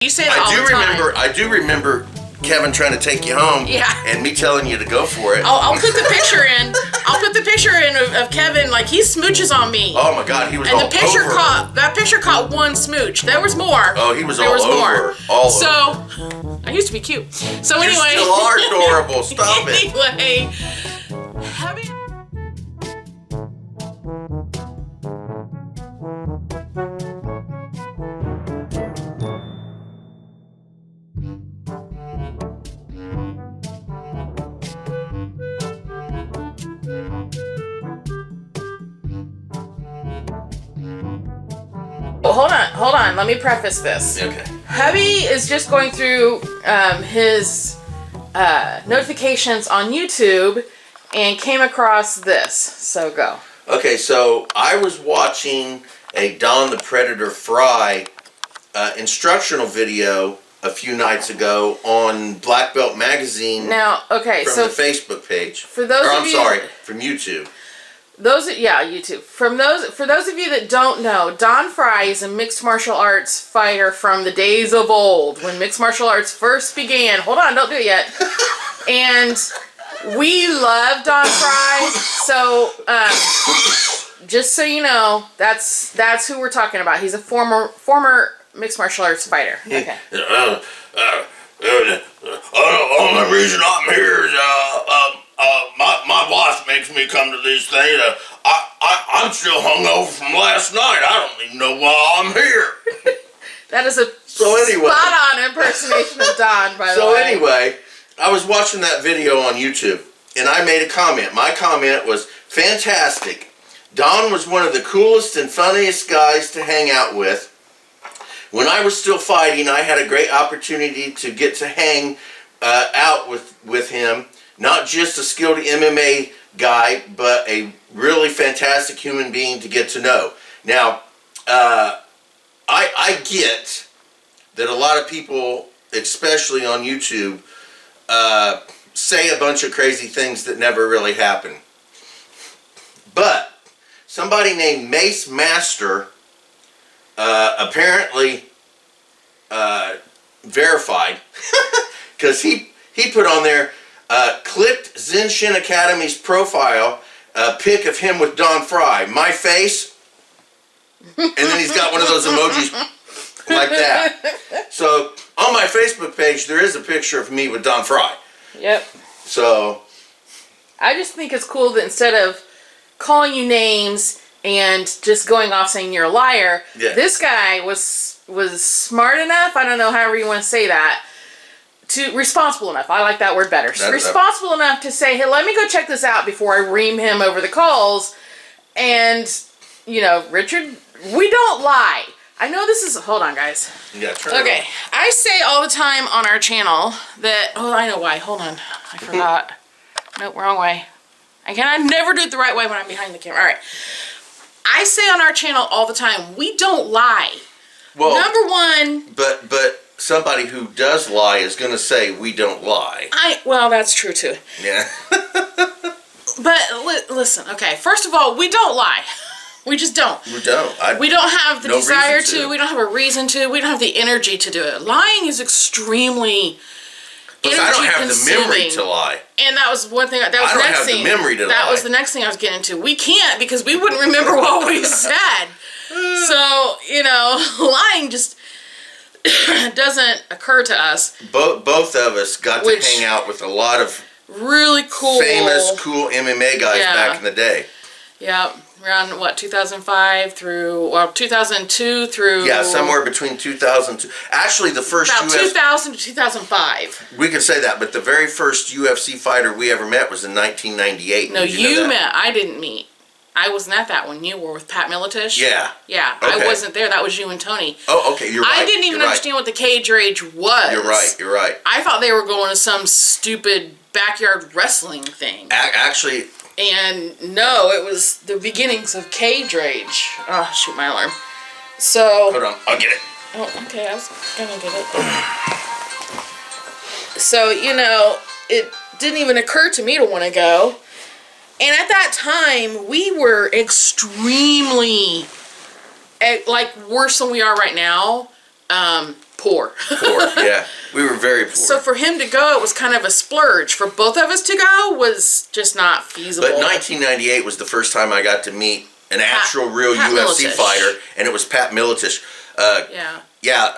You say that all the time. I do remember Kevin trying to take you home. Yeah. And me telling you to go for it. I'll put the picture in. I'll put the picture in of Kevin, like he smooches on me. Oh my God, he was and all the picture over. That picture caught one smooch. There was more. Oh, he was there all was over. More. All so, over. I used to be cute. So You anyway. still are adorable. Stop it. Anyway, having. Hold on. Let me preface this. Okay. Hubby is just going through his notifications on YouTube and came across this. So go. Okay, so I was watching a Don the Predator Fry instructional video a few nights ago on Black Belt Magazine. Now, okay, from so the Facebook page. For those or, of I'm you, sorry, from YouTube. YouTube. For those of you that don't know, Don Fry is a mixed martial arts fighter from the days of old, when mixed martial arts first began. Hold on, don't do it yet. And we love Don Fry, so just so you know, that's who we're talking about. He's a former mixed martial arts fighter. Okay. The only reason I'm here is my wife makes me come to these things. I'm still hungover from last night. I don't even know why I'm here. That is a spot-on impersonation of Don, by the way. So anyway, I was watching that video on YouTube, and I made a comment. My comment was, fantastic. Don was one of the coolest and funniest guys to hang out with. When I was still fighting, I had a great opportunity to get to hang out with him. Not just a skilled MMA guy, but a really fantastic human being to get to know. Now, I get that a lot of people, especially on YouTube, say a bunch of crazy things that never really happen. But somebody named Mace Master apparently verified, because he put on there, clicked Zenshin Academy's profile, pic of him with Don Fry, my face, and then he's got one of those emojis like that. So on my Facebook page, there is a picture of me with Don Fry. Yep. So I just think it's cool that instead of calling you names and just going off saying you're a liar, this guy was smart enough, I don't know, however you want to say that, responsible enough, I like that word better, responsible enough to say, hey, let me go check this out before I ream him over the calls. And, you know, Richard, we don't lie. I know this is, hold on guys. Yeah, turn okay, I say all the time on our channel that, oh, I know why, hold on, I forgot. Nope, wrong way. I never do it the right way when I'm behind the camera. All right. I say on our channel all the time, we don't lie. Well, number one. But somebody who does lie is going to say we don't lie. Well, that's true too. Yeah. But listen, okay. First of all, we don't lie. We just don't. We don't. We don't have the desire to. We don't have a reason to. We don't have the energy to do it. Lying is extremely. Because I don't have the memory to lie. And that was one thing. That was the next thing. I don't have the memory to lie. That was the next thing I was getting into. We can't because we wouldn't remember what we said. So, you know, lying just doesn't occur to us. Both of us got to hang out with a lot of really cool, famous, cool MMA guys back in the day. Yeah. Around, what, 2005 through, well, 2002 through... Yeah, somewhere between 2002. Actually, the first about 2000 to 2005. We could say that, but the very first UFC fighter we ever met was in 1998. No, you met. I didn't meet. I wasn't at that one. You were with Pat Militish? Yeah. Yeah, okay. I wasn't there. That was you and Tony. Oh, okay, you're right. I didn't even understand what the cage rage was. You're right. I thought they were going to some stupid backyard wrestling thing. Actually... And no, it was the beginnings of cage rage. Oh, shoot, my alarm. So... Hold on, I'll get it. Oh, okay, I was gonna get it. So, you know, it didn't even occur to me to want to go. And at that time, we were extremely, like, worse than we are right now. poor. Poor, yeah. We were very poor. So for him to go, it was kind of a splurge. For both of us to go was just not feasible. But 1998 was the first time I got to meet an actual real UFC fighter, and it was Pat Miletich. Yeah. Yeah.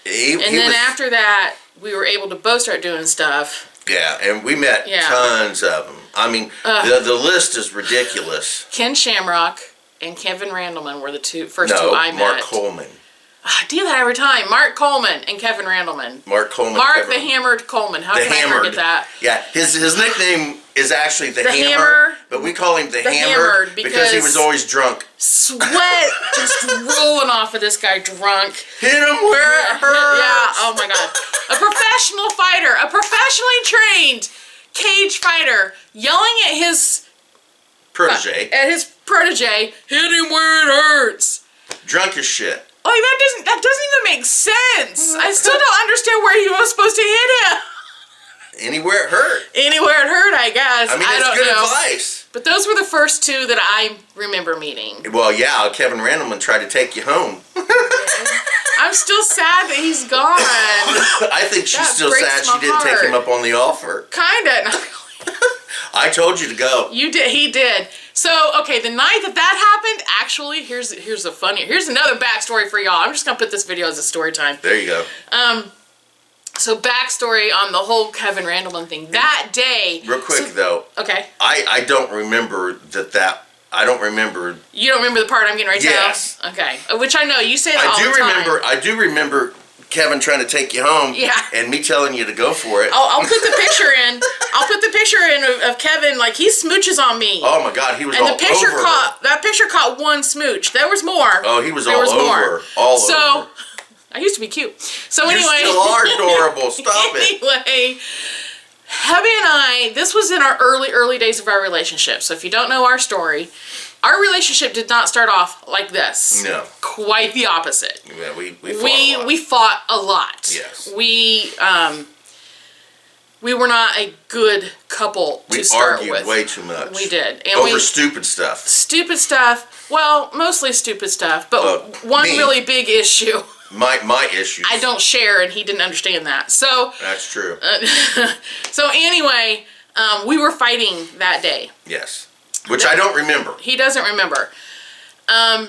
And then after that, we were able to both start doing stuff. Yeah, and we met tons of them. I mean, the list is ridiculous. Ken Shamrock and Kevin Randleman were the first two I met. Mark Coleman. I do that every time. Mark Coleman and Kevin Randleman. Mark Coleman. Mark the Hammered Coleman. How can I forget that? Yeah, his nickname is actually the Hammer, but we call him the Hammered because he was always drunk. Sweat just rolling off of this guy drunk. Hit him where it hurts. Yeah, oh my God. A professional fighter, a professionally trained cage fighter, yelling at his protege. Hit him where it hurts. Drunk as shit. Like, that doesn't even make sense. I still don't understand where he was supposed to hit him. Anywhere it hurt. Anywhere it hurt, I guess. I mean, it's good advice. But those were the first two that I remember meeting. Well, yeah, Kevin Randleman tried to take you home. I'm still sad that he's gone. I think she's still sad she didn't take him up on the offer. Kinda. I told you to go. You did. He did. So, okay, the night that happened, actually, here's another backstory for y'all. I'm just gonna put this video as a story time. There you go. So backstory on the whole Kevin Randleman thing. That day. Real quick though. Okay. I don't remember that. I don't remember. You don't remember the part I'm getting right now? Yes. Okay. Which I know you say that all the time. I do remember Kevin trying to take you home. Yeah. And me telling you to go for it. I'll put the picture in. I'll put the picture in of Kevin, like he smooches on me. Oh my God, he was and all over. And that picture caught one smooch. There was more. Oh, he was all over. So, I used to be cute. So anyway. You still are adorable. Stop it. Anyway, Hubby and I, this was in our early days of our relationship. So if you don't know our story, our relationship did not start off like this. No. Quite the opposite. Yeah, we fought a lot. Yes. We were not a good couple to start with. We argued way too much. We did. And over stupid stuff. Stupid stuff. Well, mostly stupid stuff, but one really big issue. My issue. I don't share, and he didn't understand that. So that's true. So anyway, we were fighting that day. Yes, which I don't remember. He doesn't remember. A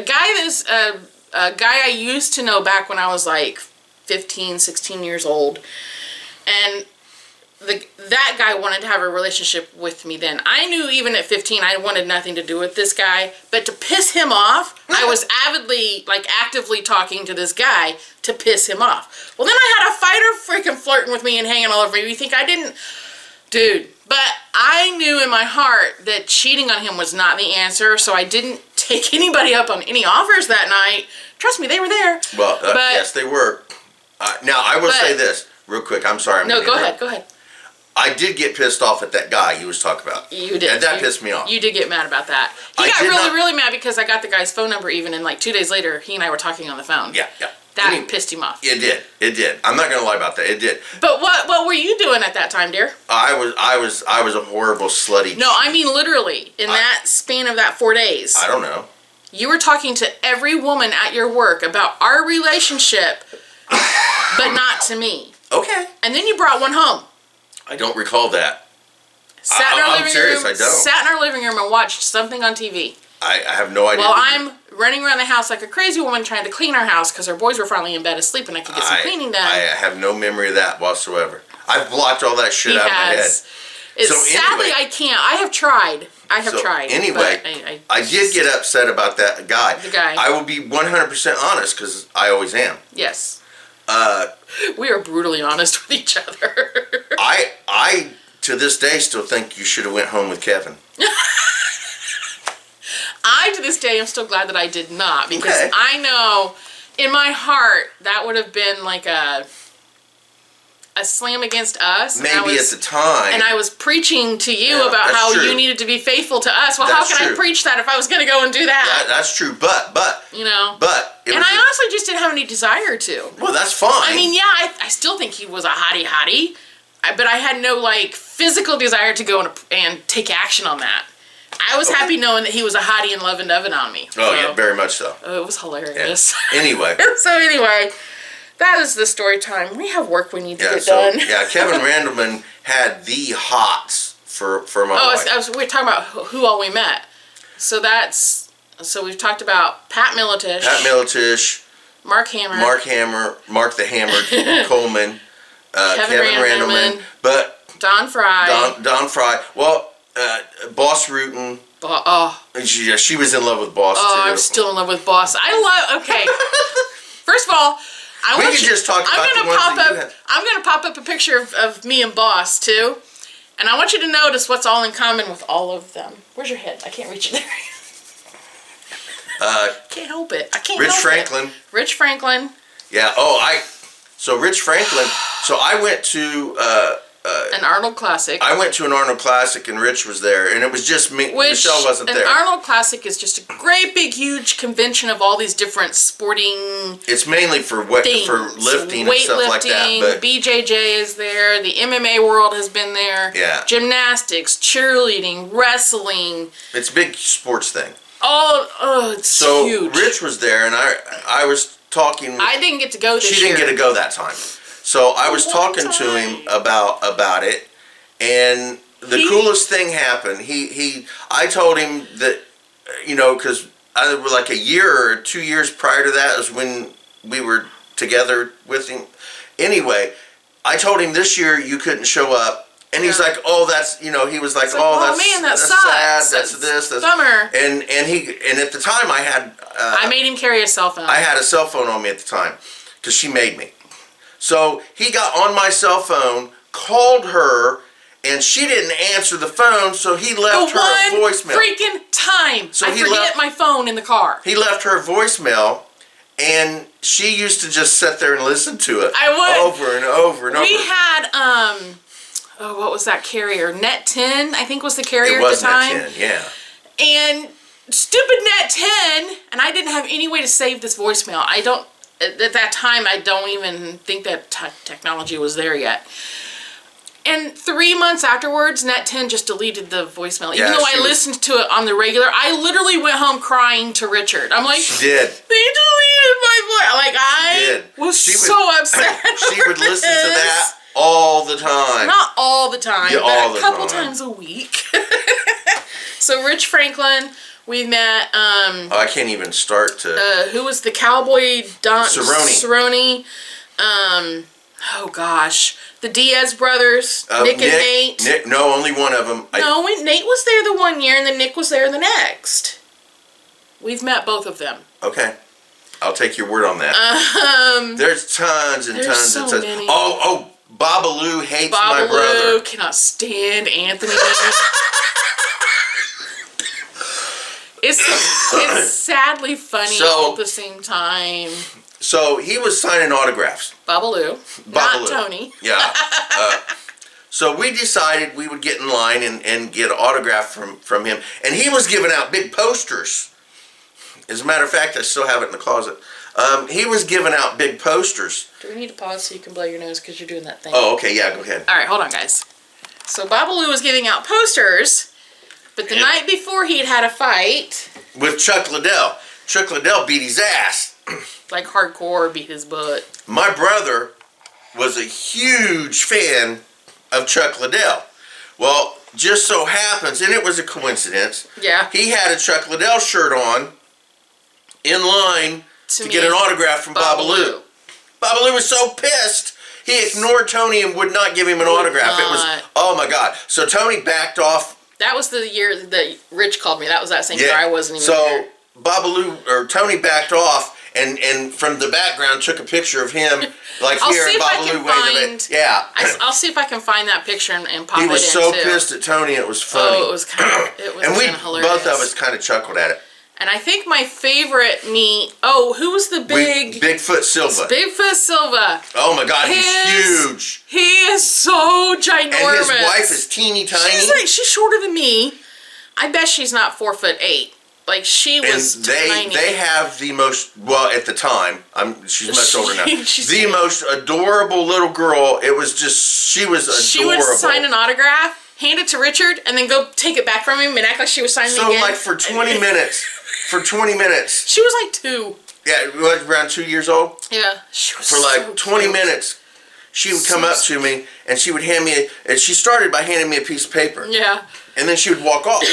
guy I used to know back when I was like 15, 16 years old, and that guy wanted to have a relationship with me then. I knew even at 15 I wanted nothing to do with this guy, but to piss him off, I was actively talking to this guy to piss him off. Well, then I had a fighter freaking flirting with me and hanging all over me. You think I didn't? Dude. But I knew in my heart that cheating on him was not the answer, so I didn't take anybody up on any offers that night. Trust me, they were there. Well, yes, they were. Now, I will say this real quick. I'm sorry. No, go ahead. I did get pissed off at that guy you was talking about. You did. And that pissed me off. You did get mad about that. He got really mad because I got the guy's phone number even, and like 2 days later, he and I were talking on the phone. Yeah. That pissed him off. It did. I'm not gonna lie about that. It did. But what were you doing at that time, dear? I was a horrible slutty. No, I mean literally in that span of that 4 days. I don't know. You were talking to every woman at your work about our relationship, but not to me. Okay. And then you brought one home. I don't recall that. I'm serious, I don't. Sat in our living room and watched something on TV. I have no idea. Well, I'm running around the house like a crazy woman trying to clean our house because our boys were finally in bed asleep and I could get some cleaning done. I have no memory of that whatsoever. I've blocked all that shit out of my head. Sadly, I can't. I have tried. Anyway, I did get upset about that guy. The guy. I will be 100% honest because I always am. Yes. We are brutally honest with each other. I to this day still think you should have went home with Kevin. I to this day am still glad that I did not because I know in my heart that would have been like a slam against us. Maybe at the time. And I was preaching to you about how you needed to be faithful to us. Well, how can I preach that if I was going to go and do that? That's true, but. You know. But. And I honestly just didn't have any desire to. Well, that's fine. I mean, yeah, I still think he was a hottie, but I had no, like, physical desire to go and take action on that. I was happy knowing that he was a hottie and loving on me. Oh, yeah, very much so. Oh, it was hilarious. Yeah. Anyway. So anyway, that is the story time. We have work we need to get done. Yeah, Kevin Randleman had the hots for my wife. We were talking about who all we met. So we've talked about Pat Militish. Mark Hammer. Mark the Hammer. Coleman. Kevin Randleman. But Don Fry. Don Fry. Well, Boss Rutan. She was in love with Boss too. I'm still in love with Boss. Okay. First of all, I'm gonna pop up a picture of me and Boss too, and I want you to notice what's all in common with all of them. Where's your head? I can't reach it there. Can't help it. I can't. Rich Franklin. Yeah. So Rich Franklin. So I went to an Arnold Classic. I went to an Arnold Classic and Rich was there, and it was just me. Michelle wasn't there. An Arnold Classic is just a great big huge convention of all these different sporting. It's mainly for lifting and stuff like that. But BJJ is there. The MMA world has been there. Yeah. Gymnastics, cheerleading, wrestling. It's a big sports thing. It's huge. So Rich was there, and I was talking. I didn't get to go this year. She didn't get to go that time. So I was talking to him about it, and the coolest thing happened. I told him that, because like a year or 2 years prior to that was when we were together with him. Anyway, I told him this year you couldn't show up, and he's like, "Oh, that's," he was like, "Oh, that's sucks. sad. That's bummer." And at the time I had. I made him carry a cell phone. I had a cell phone on me at the time, because she made me. So he got on my cell phone, called her, and she didn't answer the phone, so he left her a voicemail. Freaking time! So I forget my phone in the car. He left her a voicemail, and she used to just sit there and listen to it. I would. Over and over and over. We had, what was that carrier? Net 10, I think was the carrier at the time. It was Net 10, yeah. And stupid Net 10, and I didn't have any way to save this voicemail. At that time, I don't even think that technology was there yet. And 3 months afterwards, Net 10 just deleted the voicemail. Even though I listened to it on the regular, I literally went home crying to Richard. I'm like, she did. They deleted my voice. Like, I was so upset. She would listen to that all the time. Not all the time, but a couple time. times a week. So Rich Franklin. We met, I can't even start to... who was the cowboy? Cerrone. Oh gosh. The Diaz brothers, Nick and Nate. No, only one of them. Nate was there the one year, and then Nick was there the next. We've met both of them. Okay. I'll take your word on that. There's tons and tons and tons. Many. Oh, Babalu hates my brother. Babalu cannot stand Anthony. It's sadly funny all at the same time. So he was signing autographs. Babalu. Not Tony. Yeah. So we decided we would get in line and get an autograph from him. And he was giving out big posters. As a matter of fact, I still have it in the closet. He was giving out big posters. Do we need to pause so you can blow your nose because you're doing that thing? Oh, okay. Yeah, go ahead. All right, hold on, guys. So Babalu was giving out posters. But the night before, he'd had a fight. With Chuck Liddell. Chuck Liddell beat his ass. Like hardcore, beat his butt. My brother was a huge fan of Chuck Liddell. Well, just so happens, and it was a coincidence. Yeah. He had a Chuck Liddell shirt on in line to get an autograph from Babalu. Babalu was so pissed. He ignored Tony and would not give him an autograph. It was, oh my God. So Tony backed off. That was the year that Rich called me. That was that same year I wasn't even there. So Tony backed off and from the background took a picture of him like here and Babalu waved. Yeah. I'll see if I can find that picture and pop it in. He was so pissed at Tony, it was funny. Oh, it was kind of hilarious. Both of us kind of chuckled at it. And I think my favorite meet. Oh, who was the Bigfoot Silva. Bigfoot Silva. Oh my God, he's huge. He is so ginormous. And his wife is teeny tiny. She's shorter than me. I bet she's not 4'8". Like she was tiny. They have the most, well, at the time, she's much older now. The most adorable little girl. It was just, she was adorable. She would sign an autograph hand it to Richard, and then go take it back from him and act like she was signing again. So like for 20 minutes, she was like 2. Yeah, was around 2 years old. Yeah, she was for like so 20 cute. minutes. She would come up to me and she would hand me. And she started by handing me a piece of paper. Yeah. And then she would walk off.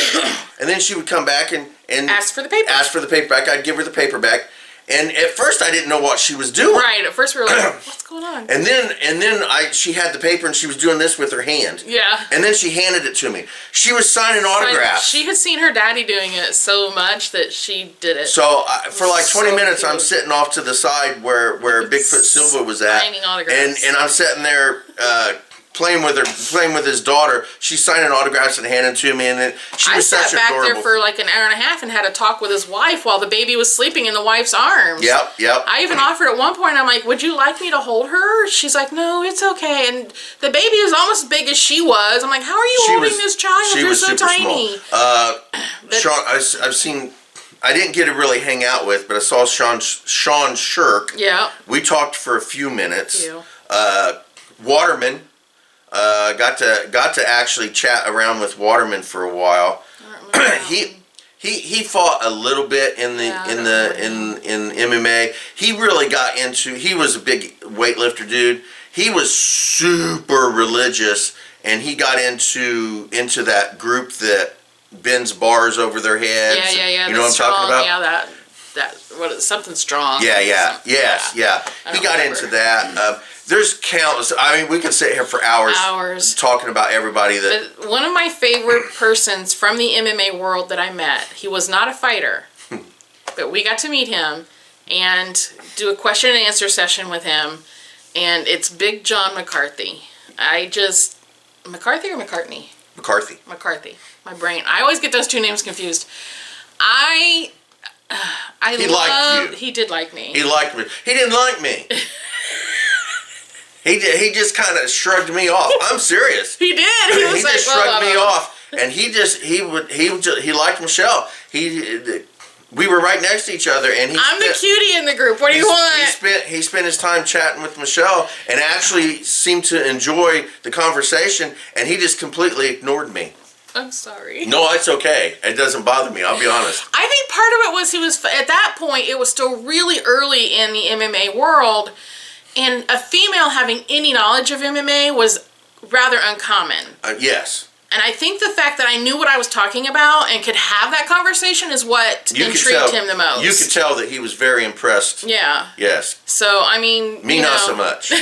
And then she would come back and ask for the paper. Ask for the paper back. I'd give her the paper back. And at first I didn't know what she was doing. Right. At first we were like, what's going on? And then she had the paper and she was doing this with her hand. Yeah. And then she handed it to me. She was signing autographs. She had seen her daddy doing it so much that she did it. So for like 20 minutes, cute. I'm sitting off to the side where Bigfoot Silva was at. Signing autographs. And I'm sitting there playing with his daughter. She's signing autographs and handing to me, and then she was such adorable. I sat back there for like an hour and a half and had a talk with his wife while the baby was sleeping in the wife's arms. Yep. I even offered at one point, I'm like, would you like me to hold her? She's like, no, it's okay. And the baby was almost as big as she was. I'm like, how are you holding this child? You're so tiny. Sean, I've seen. I didn't get to really hang out with, but I saw Sean Shirk. Yeah. We talked for a few minutes. Waterman. Got to actually chat around with Waterman for a while. He fought a little bit in MMA. He really got into. He was a big weightlifter dude. He was super religious, and he got into that group that bends bars over their heads. Yeah. You know what I'm talking about? Yeah, that what is something strong. Yeah. He got into that. There's countless. I mean, we could sit here for hours talking about everybody that. But one of my favorite persons from the MMA world that I met, he was not a fighter, but we got to meet him and do a question and answer session with him, and it's Big John McCarthy. McCarthy or McCartney? McCarthy. My brain. I always get those two names confused. He did like me. He liked me. He didn't like me. He just kind of shrugged me off. I'm serious. He did. He was like, just shrugged me off, and he liked Michelle. We were right next to each other, and I'm the cutie in the group. What do you want? He spent his time chatting with Michelle, and actually seemed to enjoy the conversation, and he just completely ignored me. I'm sorry. No, it's okay. It doesn't bother me. I'll be honest. I think part of it was he was at that point. It was still really early in the MMA world. And a female having any knowledge of MMA was rather uncommon. Yes. And I think the fact that I knew what I was talking about and could have that conversation is what intrigued him the most. You could tell that he was very impressed. Yeah. Yes. So, I mean, Me not so much.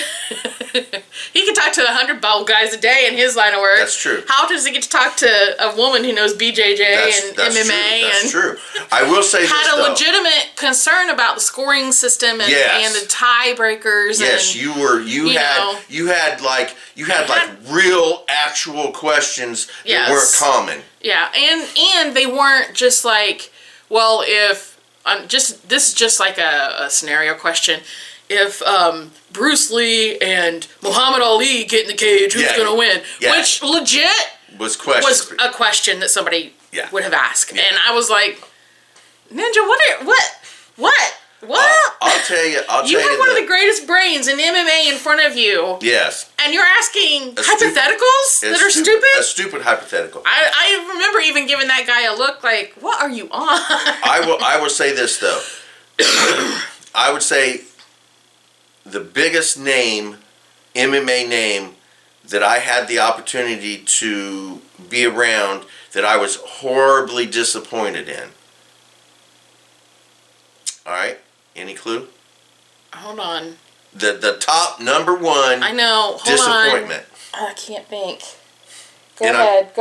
He could talk to 100 bald guys a day in his line of work. That's true. How does he get to talk to a woman who knows BJJ and MMA? That's true. I will say this, had a legitimate concern about the scoring system and the tiebreakers. Yes, and, you had real actual questions that weren't common. Yeah, and they weren't just like, well, if this is just like a scenario question. If Bruce Lee and Muhammad Ali get in the cage, who's going to win? Yeah. Which legit was a question that somebody would have asked. Yeah. And I was like, Ninja, what? I'll tell you. You have one of the greatest brains in MMA in front of you. Yes. And you're asking hypotheticals that are stupid? A stupid hypothetical. I remember even giving that guy a look like, what are you on? I will say this, though. I would say the biggest MMA name that I had the opportunity to be around that I was horribly disappointed in. All right? Any clue? Hold on. The top number one. I know. Hold disappointment. On. I can't think. Go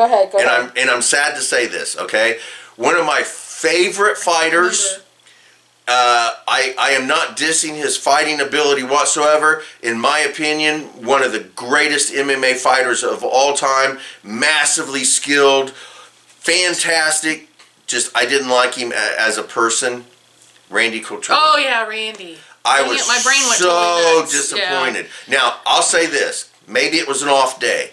ahead. And I'm sad to say this. Okay, one of my favorite fighters. I am not dissing his fighting ability whatsoever. In my opinion, one of the greatest MMA fighters of all time. Massively skilled, fantastic. Just I didn't like him as a person. Randy Couture. Oh yeah, Randy. My brain went so disappointed. Yeah. Now, I'll say this. Maybe it was an off day.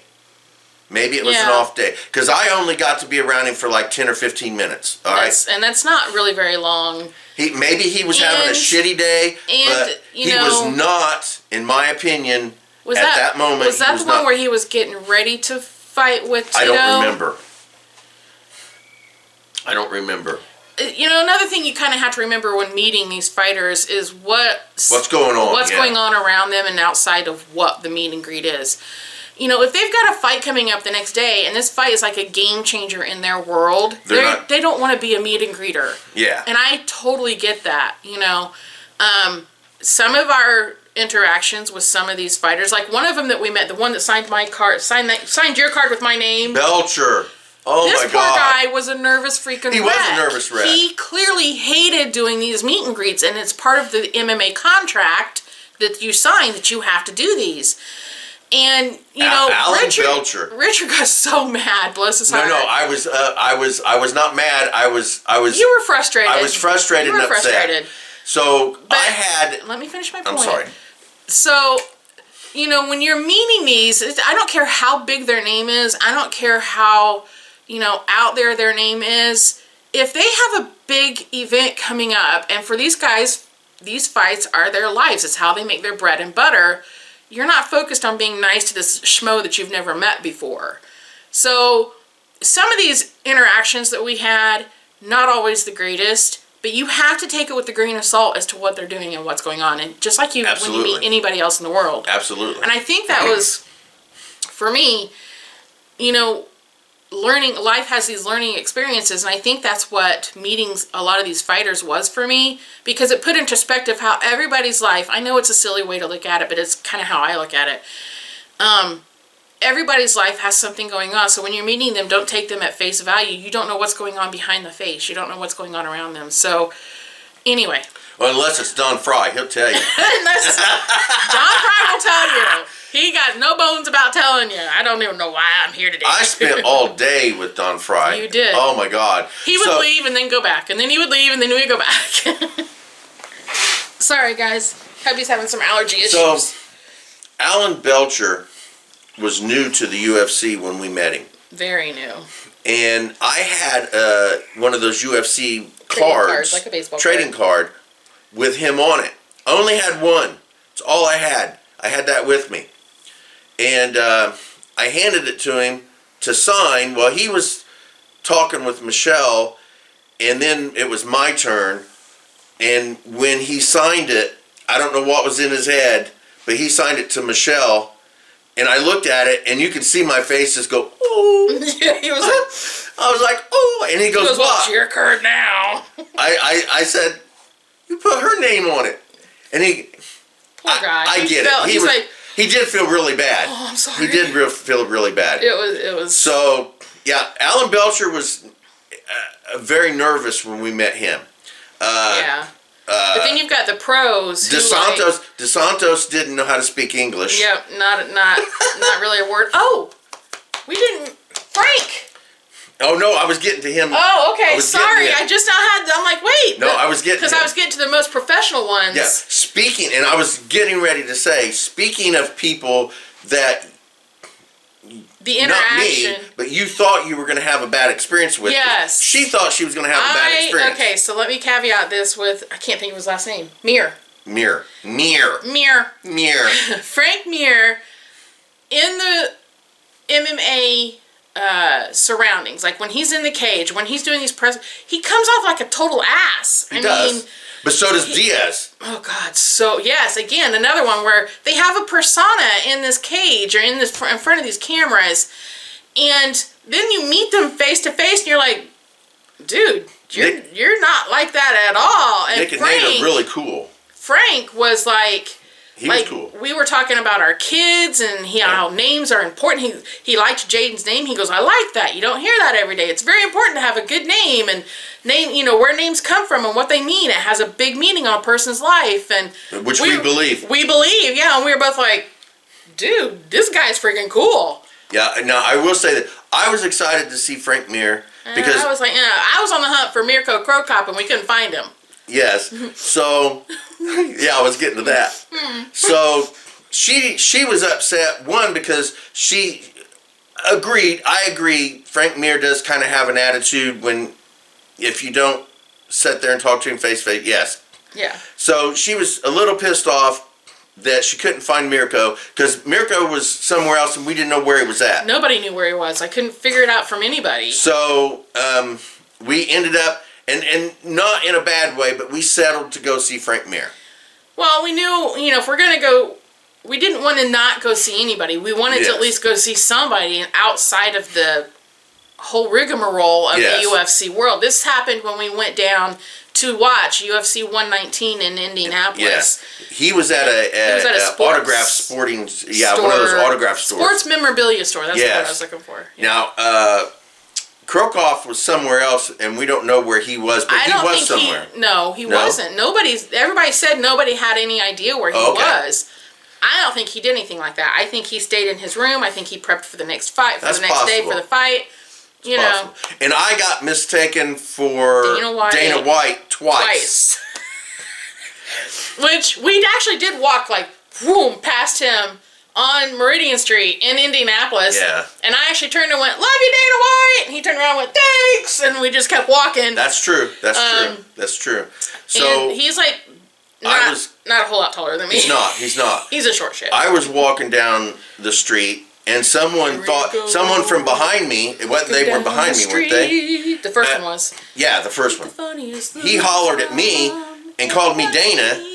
Because I only got to be around him for like 10 or 15 minutes. All right? And that's not really very long. Maybe he was having a shitty day, but he was not, in my opinion, at that moment. Was that the one where he was getting ready to fight with Tito? I don't remember. Another thing you kind of have to remember when meeting these fighters is what's going on. What's going on around them and outside of what the meet and greet is. If they've got a fight coming up the next day, and this fight is like a game changer in their world, they don't want to be a meet and greeter. Yeah. And I totally get that. Some of our interactions with some of these fighters, like one of them that we met, the one that signed my card, signed your card with my name. Belcher. Oh this my God. This poor guy was a nervous freaking wreck. He was a nervous wreck. He clearly hated doing these meet and greets, and it's part of the MMA contract that you sign that you have to do these. And Alan Belcher. Richard got so mad. Bless his heart. No, I was not mad. I was. You were frustrated. I was frustrated and upset. So Let me finish my point. I'm sorry. So, when you're meeting these, I don't care how big their name is. I don't care how out there their name is. If they have a big event coming up, and for these guys, these fights are their lives. It's how they make their bread and butter. You're not focused on being nice to this schmo that you've never met before. So some of these interactions that we had, not always the greatest, but you have to take it with a grain of salt as to what they're doing and what's going on. And just like when you meet anybody else in the world. Absolutely. And I think that was, for me, life has these learning experiences, and I think that's what meeting a lot of these fighters was for me, because it put in perspective how everybody's life, I know it's a silly way to look at it, but it's kind of how I look at it. Everybody's life has something going on, so when you're meeting them, don't take them at face value. You don't know what's going on behind the face. You don't know what's going on around them. So, anyway. Well, unless it's Don Fry, he'll tell you. Don Fry will tell you. He got no bones about telling you. I don't even know why I'm here today. I spent all day with Don Fry. You did. Oh my God. He would leave and then go back, and then he would leave and then we would go back. Sorry, guys. Hubby's having some allergy issues. So, Alan Belcher was new to the UFC when we met him. Very new. And I had one of those UFC cards, like a baseball trading card, with him on it. I only had one. It's all I had. I had that with me. And I handed it to him to sign while he was talking with Michelle, and then it was my turn. And when he signed it, I don't know what was in his head, but he signed it to Michelle, and I looked at it, and you could see my face just go, ooh. Yeah, he was like, I was like, ooh, and he goes, what? Well, it's your card now. I said, you put her name on it. And poor guy. I get it. He did feel really bad. Oh, I'm sorry. He did feel really bad. It was. So, yeah, Alan Belcher was very nervous when we met him. Yeah. But then you've got the pros. DeSantos didn't know how to speak English. Yep, not really a word. Oh, we didn't. Frank. Oh no, I was getting to him. Oh, okay. Sorry, I just now had. I'm like, wait. No, I was getting because I was getting to the most professional ones. Yeah, speaking, and I was getting ready to say, speaking of people that. The interaction. Not me, but you thought you were going to have a bad experience with. Yes. She thought she was going to have a bad experience. Okay, so let me caveat this with, I can't think of his last name. Mir. Frank Mir, in the MMA surroundings, like when he's in the cage, when he's doing these press, he comes off like a total ass. He does. But so does Diaz. Oh God! So yes, again, another one where they have a persona in this cage or in front of these cameras, and then you meet them face to face, and you're like, dude, you're not like that at all. And Nick and Nate are really cool. Frank was like. He was cool. We were talking about our kids and how names are important. He liked Jaden's name. He goes, I like that. You don't hear that every day. It's very important to have a good name and name, where names come from and what they mean. It has a big meaning on a person's life. And which we believe. We believe, yeah. And we were both like, dude, this guy's freaking cool. Yeah, now I will say that I was excited to see Frank Mir because I was like, I was on the hunt for Mirko Crow Cop and we couldn't find him. Yes. So, yeah, I was getting to that. So, she was upset, one, because she agreed, I agree, Frank Mir does kind of have an attitude if you don't sit there and talk to him face to face, yes. Yeah. So, she was a little pissed off that she couldn't find Mirko because Mirko was somewhere else and we didn't know where he was at. Nobody knew where he was. I couldn't figure it out from anybody. So we ended up, and not in a bad way, but we settled to go see Frank Mir. Well, we knew, if we're going to go, we didn't want to not go see anybody. We wanted to at least go see somebody outside of the whole rigmarole of the UFC world. This happened when we went down to watch UFC 119 in Indianapolis. Yes. He was at a autograph sporting, store, one of those autograph stores. Sports memorabilia store, that's what I was looking for. Yeah. Now, Krokoff was somewhere else, and we don't know where he was, but he was somewhere. He wasn't. Everybody said nobody had any idea where he was. I don't think he did anything like that. I think he stayed in his room. I think he prepped for the next fight, for the next day for the fight. You know. And I got mistaken for Dana White twice. Which we actually did walk past him on Meridian Street in Indianapolis. Yeah. And I actually turned and went, "Love you, Dana White." And he turned around and went, "Thanks." And we just kept walking. That's true. That's true. So and he's not a whole lot taller than me. He's not. He's a short shit. I was walking down the street and someone from behind me, they were behind me, weren't they? The first one was. Yeah, the first one. He hollered at me and called me Dana.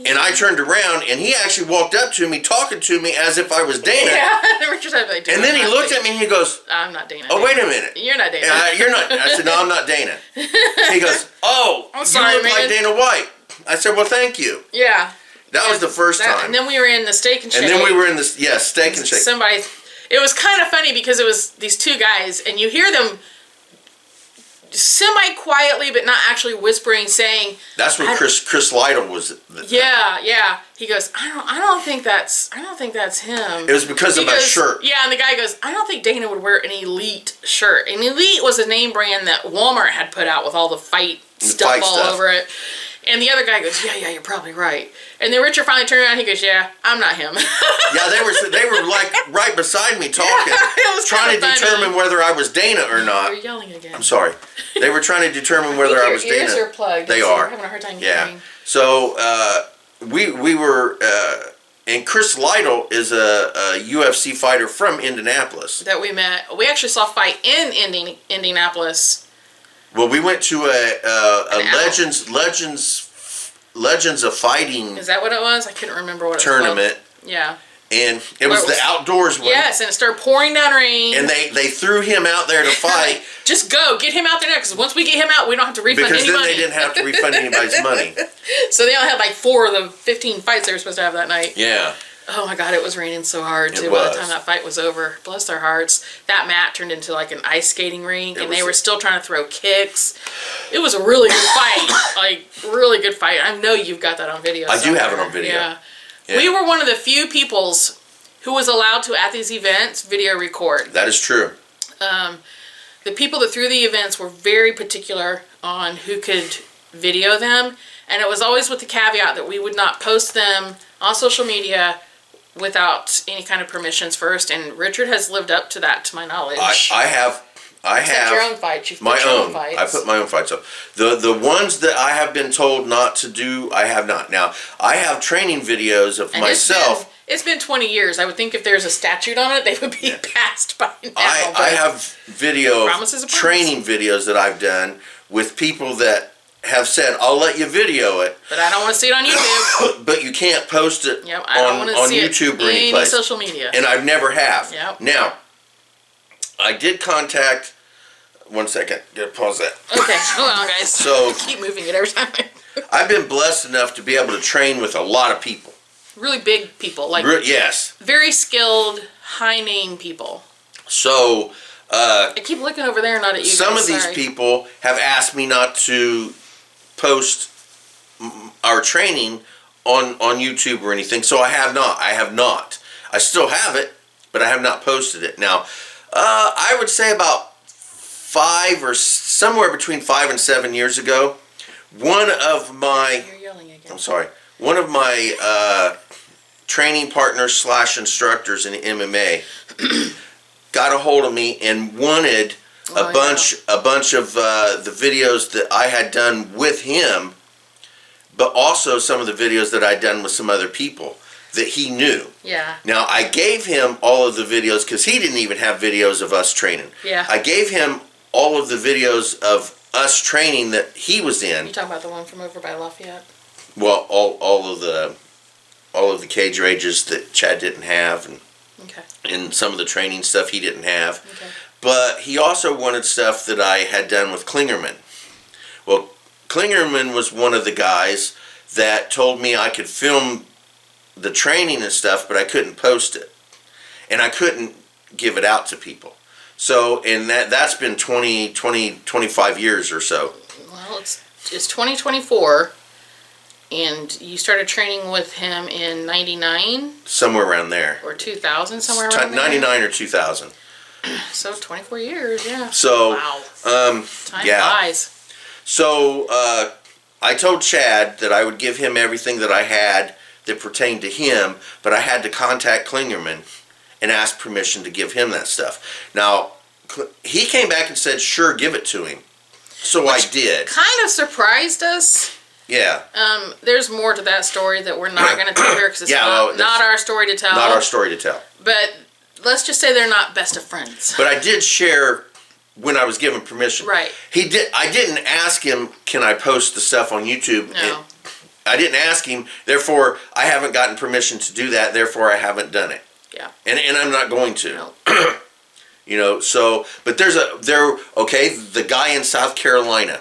And I turned around, and he actually walked up to me, talking to me as if I was Dana. Yeah, and then he looked at me, and he goes, "I'm not Dana." Oh, wait a minute. You're not Dana. You're not. I said, "No, I'm not Dana." He goes, "Oh, I'm sorry, you look like Dana White." I said, "Well, thank you." Yeah. That was the first time. And then we were in the Steak and Shake. Steak and Shake. It was kind of funny because it was these two guys, and you hear them semi-quietly, but not actually whispering, saying. That's when Chris Lytle was. Yeah. He goes, I don't think that's him. It was because of my shirt. Yeah, and the guy goes, I don't think Dana would wear an Elite shirt. And Elite was a name brand that Walmart had put out with all the fight stuff over it. And the other guy goes, yeah, you're probably right. And then Richard finally turned around and he goes, yeah, I'm not him. Yeah, they were like right beside me talking, trying to determine whether I was Dana or not. You're yelling again. I'm sorry. They were trying to determine whether I was Dana. Your ears are plugged. They are. We're having a hard time hearing. Yeah. So we were, and Chris Lytle is a UFC fighter from Indianapolis. That we met. We actually saw a fight in Indianapolis. Well, we went to a Legends of Fighting. Is that what it was? I couldn't remember what it was. Tournament. Yeah. And it was the outdoors one. Yes, and it started pouring down rain. And they threw him out there to fight. Just go, get him out there now, because once we get him out, we don't have to refund any money. Because then they didn't have to refund anybody's money. So they only had 4 of the 15 fights they were supposed to have that night. Yeah. Oh my God, it was raining so hard too. By the time that fight was over, bless their hearts, that mat turned into an ice skating rink, and they were still trying to throw kicks. It was a really good fight, really good fight. I know you've got that on video. I do have it on video. Yeah. We were one of the few peoples who was allowed to, at these events, video record. That is true. The people that threw the events were very particular on who could video them, and it was always with the caveat that we would not post them on social media without any kind of permissions first, and Richard has lived up to that, to my knowledge. I have your own fights. You've put my your own own fights. I put my own fights up. The ones that I have been told not to do, I have not. Now I have training videos of myself. It's been 20 years. I would think if there's a statute on it, they would be passed by now. I have training videos that I've done with people that have said, I'll let you video it. But I don't want to see it on YouTube. But you can't post it on YouTube or any place. Social media. And I've never have. Yep. Now, I did contact... One second. Gotta pause that. Okay. Hold on, guys. So... keep moving it every time. I've been blessed enough to be able to train with a lot of people. Really big people. Yes. Very skilled, high-name people. So... I keep looking over there, not at you guys. Some of these people have asked me not to post our training on YouTube or anything, so I have not. I still have it, but I have not posted it. Now, I would say about 5 or somewhere between 5 and 7 years ago, one of my... You're yelling again. I'm sorry. One of my training partners / instructors in MMA got a hold of me and wanted a bunch of the videos that I had done with him, but also some of the videos that I'd done with some other people. that he knew. Yeah. Now, I gave him all of the videos because he didn't even have videos of us training. Yeah. I gave him all of the videos of us training that he was in. You talking about the one from over by Lafayette? Well, all of the cage rages that Chad didn't have, and some of the training stuff he didn't have. Okay. But he also wanted stuff that I had done with Klingerman. Well, Klingerman was one of the guys that told me I could film the training and stuff, but I couldn't post it. And I couldn't give it out to people. So, and that's been 25 years or so. Well, it's 2024, and you started training with him in 99? Somewhere around there. Or 2000, somewhere around there? 99 or 2000. So 24 years, yeah. So, wow. Time flies. So, I told Chad that I would give him everything that I had that pertained to him, but I had to contact Klingerman and ask permission to give him that stuff. Now, he came back and said, sure, give it to him. So I did. Kind of surprised us. Yeah. There's more to that story that we're not going to tell here because it's not our story to tell. Not our story to tell. But let's just say they're not best of friends. But I did share when I was given permission. Right. I didn't ask him, can I post the stuff on YouTube? No. I didn't ask him, therefore I haven't gotten permission to do that, therefore I haven't done it. Yeah. And I'm not going to. No. You know, so, but the guy in South Carolina,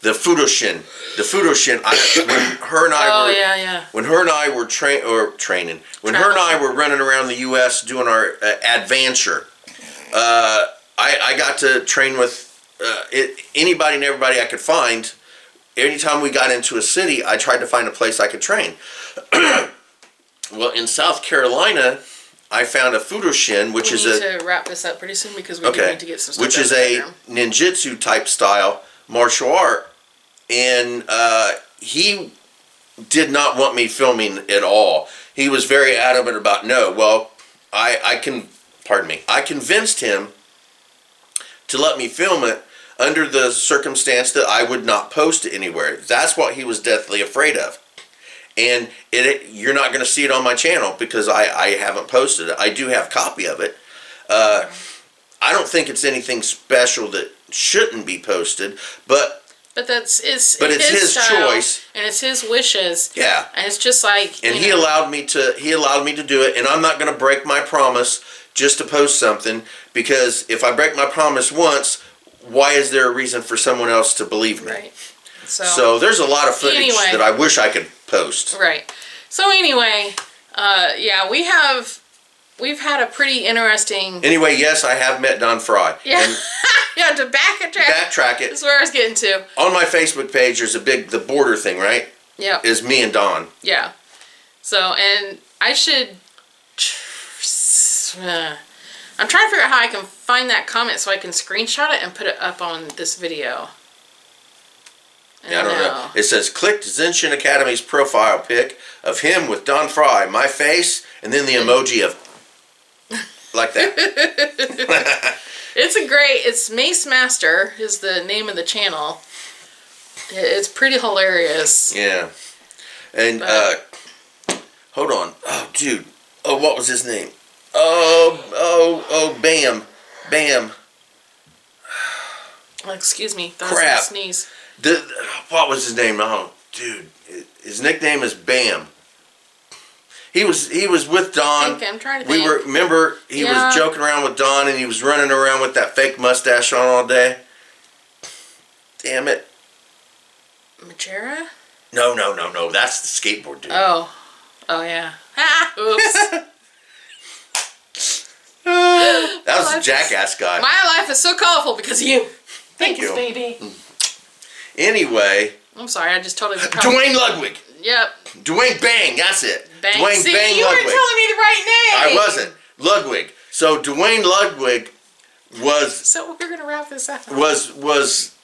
the Fudoshin, when her and I were training, when her and I were running around the U.S. doing our adventure, I got to train with anybody and everybody I could find. Anytime we got into a city, I tried to find a place I could train. Well, in South Carolina, I found a Fudoshin, which is We need to wrap this up pretty soon because we do need to get some stuff. Which is a ninjutsu type style martial art, and he did not want me filming at all. He was very adamant about no. Well, I convinced him to let me film it under the circumstance that I would not post it anywhere. That's what he was deathly afraid of. And you're not going to see it on my channel because I haven't posted it. I do have a copy of it. I don't think it's anything special that shouldn't be posted, but it's his choice, and it's his wishes. Yeah, and it's just like. And he allowed me to do it, and I'm not going to break my promise just to post something, because if I break my promise once, why is there a reason for someone else to believe me? Right. So there's a lot of footage that I wish I could post. Right. So anyway, yeah, we've had a pretty interesting. Anyway, yes, I have met Don Fry. Yeah. Yeah. To backtrack it. That's where I was getting to. On my Facebook page, there's the border thing, right? Yeah. Is me and Don. Yeah. So, and I should. I'm trying to figure out how I can find that comment so I can screenshot it and put it up on this video. Yeah, I don't know. It says, clicked Zenshin Academy's profile pic of him with Don Fry, my face, and then the emoji of like that. It's Mace Master is the name of the channel. It's pretty hilarious. Yeah. And, hold on. Oh, dude. Oh, what was his name? Bam. Excuse me. Crap. Sneeze. What was his name? Oh, dude. His nickname is Bam. He was with Don. I'm trying to think. Remember, he was joking around with Don, and he was running around with that fake mustache on all day. Damn it. Machera? No. That's the skateboard dude. Oh yeah. Oops. That was a jackass guy. My life is so colorful because of you. Thank you, baby. Anyway. I'm sorry, I just totally. Dwayne Ludwig. Yep. Dwayne Bang, that's it. Bang. Dwayne See, Bang you Ludwig. weren't telling me the right name. I wasn't. Ludwig. So Dwayne Ludwig was. So we're gonna wrap this up. Was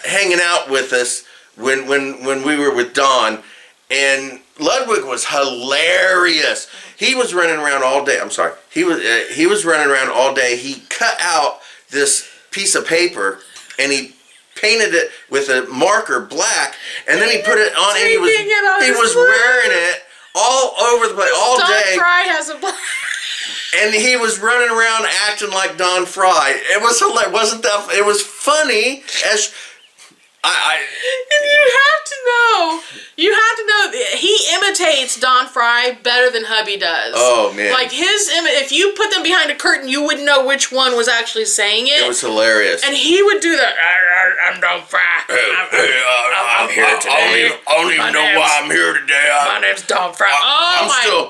hanging out with us when we were with Don, and Ludwig was hilarious. He was running around all day. I'm sorry. He was running around all day. He cut out this piece of paper and he painted it with a marker black, and then he put it on, and he was wearing it all over the place all of blood. And he was running around acting like Don Fry. It was hilarious. Wasn't that? It was funny as And you have to know, he imitates Don Fry better than hubby does. Oh, man. Like if you put them behind a curtain, you wouldn't know which one was actually saying it. It was hilarious. And he would do that. I'm Don Fry. I'm here today. I don't even know why I'm here today. My name's Don Fry.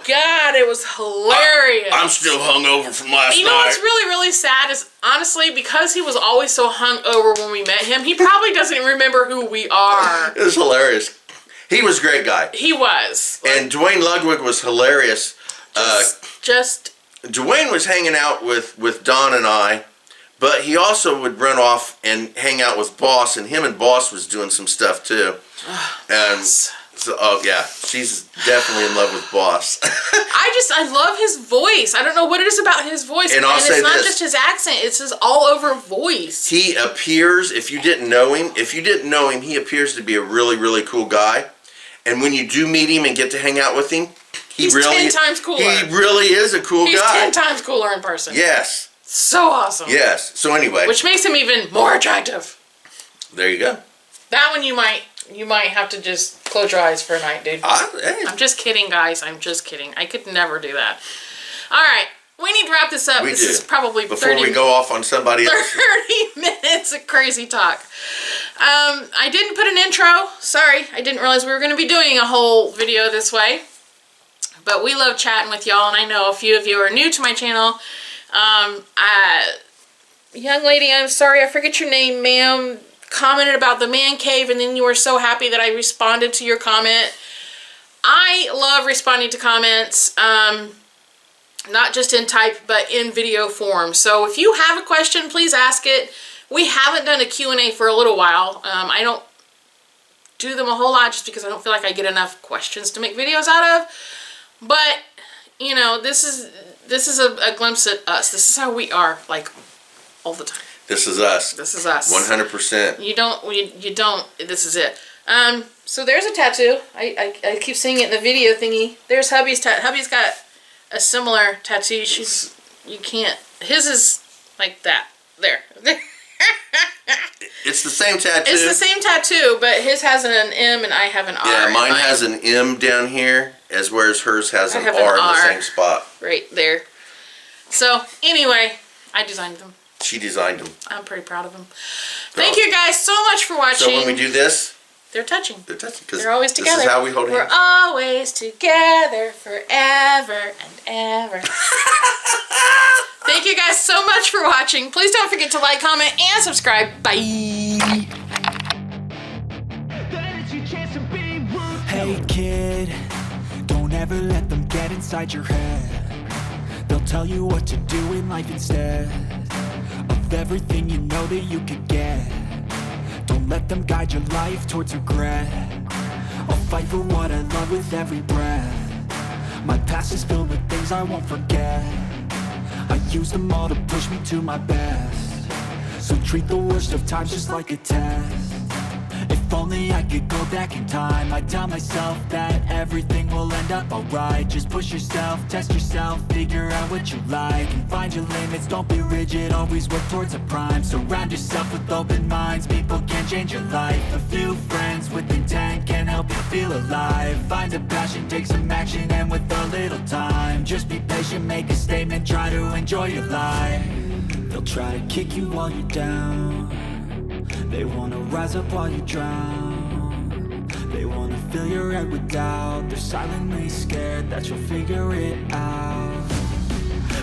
God, it was hilarious. I'm still hungover from last night. You know what's really, really sad is, honestly, because he was always so hungover when we met him, he probably doesn't even remember who we are. It was hilarious. He was a great guy. He was. And Dwayne Ludwig was hilarious. Dwayne was hanging out with Don and I, but he also would run off and hang out with Boss, and him and Boss was doing some stuff too. And so, she's definitely in love with Boss. I love his voice. I don't know what it is about his voice. And it's not just his accent, it's his all over voice. He appears, if you didn't know him, he appears to be a really, really cool guy. And when you do meet him and get to hang out with him, he's 10 times cooler. He really is a cool guy. He's 10 times cooler in person. Yes. So awesome. Yes. So anyway. Which makes him even more attractive. There you go. That one you might have to just close your eyes for a night, dude. Hey. I'm just kidding, guys. I'm just kidding. I could never do that. All right. We need to wrap this up. This is probably before we go off on somebody else. 30 minutes of crazy talk. I didn't put an intro. Sorry. I didn't realize we were going to be doing a whole video this way. But we love chatting with y'all, and I know a few of you are new to my channel. Young lady, I'm sorry, I forget your name, ma'am, commented about the man cave, and then you were so happy that I responded to your comment. I love responding to comments, not just in type, but in video form. So if you have a question, please ask it. We haven't done a Q&A for a little while. I don't do them a whole lot just because I don't feel like I get enough questions to make videos out of. But, you know, this is a glimpse at us. This is how we are, like, all the time. This is us. This is us. 100%. You don't, this is it. So there's a tattoo. I keep seeing it in the video thingy. There's hubby's tattoo. Hubby's got a similar tattoo. His is like that. There. It's the same tattoo. It's the same tattoo, but his has an M and I have an R. Yeah, mine has an M down here, whereas hers has an R in the same spot. Right there. So, anyway, I designed them. She designed them. I'm pretty proud of them. Thank you guys so much for watching. So when we do this, they're touching. They're touching. Because they're always together. This is how we hold hands. We're always together forever and ever. Thank you guys so much for watching. Please don't forget to like, comment, and subscribe. Bye. Hey kid, don't ever let them get inside your head. They'll tell you what to do in life instead of everything you know that you could get. Don't let them guide your life towards regret. I'll fight for what I love with every breath. My past is filled with things I won't forget. I use them all to push me to my best. So treat the worst of times just like a test. If only I could go back in time, I'd tell myself that everything will end up alright. Just push yourself, test yourself, figure out what you like, and find your limits, don't be rigid, always work towards a prime. Surround yourself with open minds, people can change your life. A few friends with intent can help you feel alive. Find a passion, take some action, and with a little time, just be patient, make a statement, try to enjoy your life. They'll try to kick you while you're down. They wanna rise up while you drown. They wanna fill your head with doubt. They're silently scared that you'll figure it out.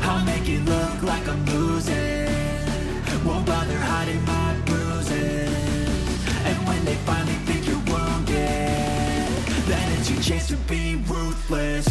I'll make it look like I'm losing, won't bother hiding my bruises. And when they finally think you're wounded, then it's your chance to be ruthless.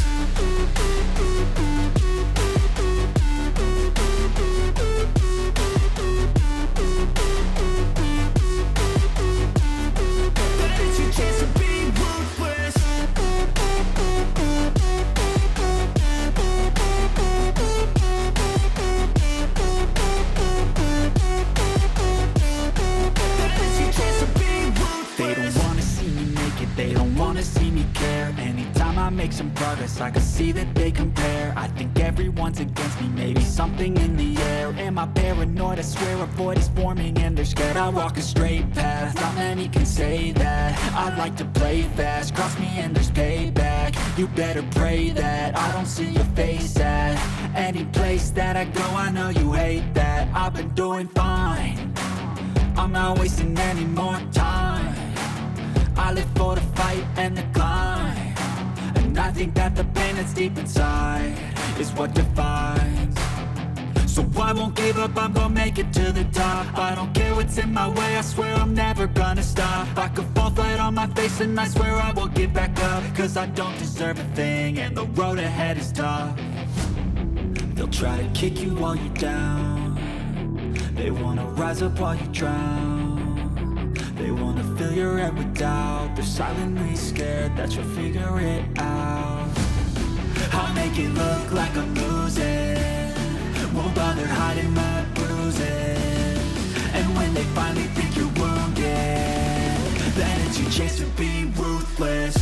They don't wanna see me make it, they don't wanna see me care. Anytime I make some progress, honest, I can see that they compare. I think everyone's against me, maybe something in the air. Am I paranoid? I swear a void is forming and they're scared. I walk a straight path, not many can say that. I like to play fast, cross me and there's payback. You better pray that I don't see your face at any place that I go. I know you hate that. I've been doing fine, I'm not wasting any more time. I live for the fight and the climb, and I think that the pain that's deep inside is what defines. So I won't give up, I'm gonna make it to the top. I don't care what's in my way, I swear I'm never gonna stop. I could fall flat on my face and I swear I will get back up, cause I don't deserve a thing and the road ahead is tough. They'll try to kick you while you're down, they wanna rise up while you drown. They wanna fill your head with doubt, they're silently scared that you'll figure it out. I'll make it look like I'm losing, won't bother hiding my bruises. And when they finally think you're wounded, then it's your chance to be ruthless.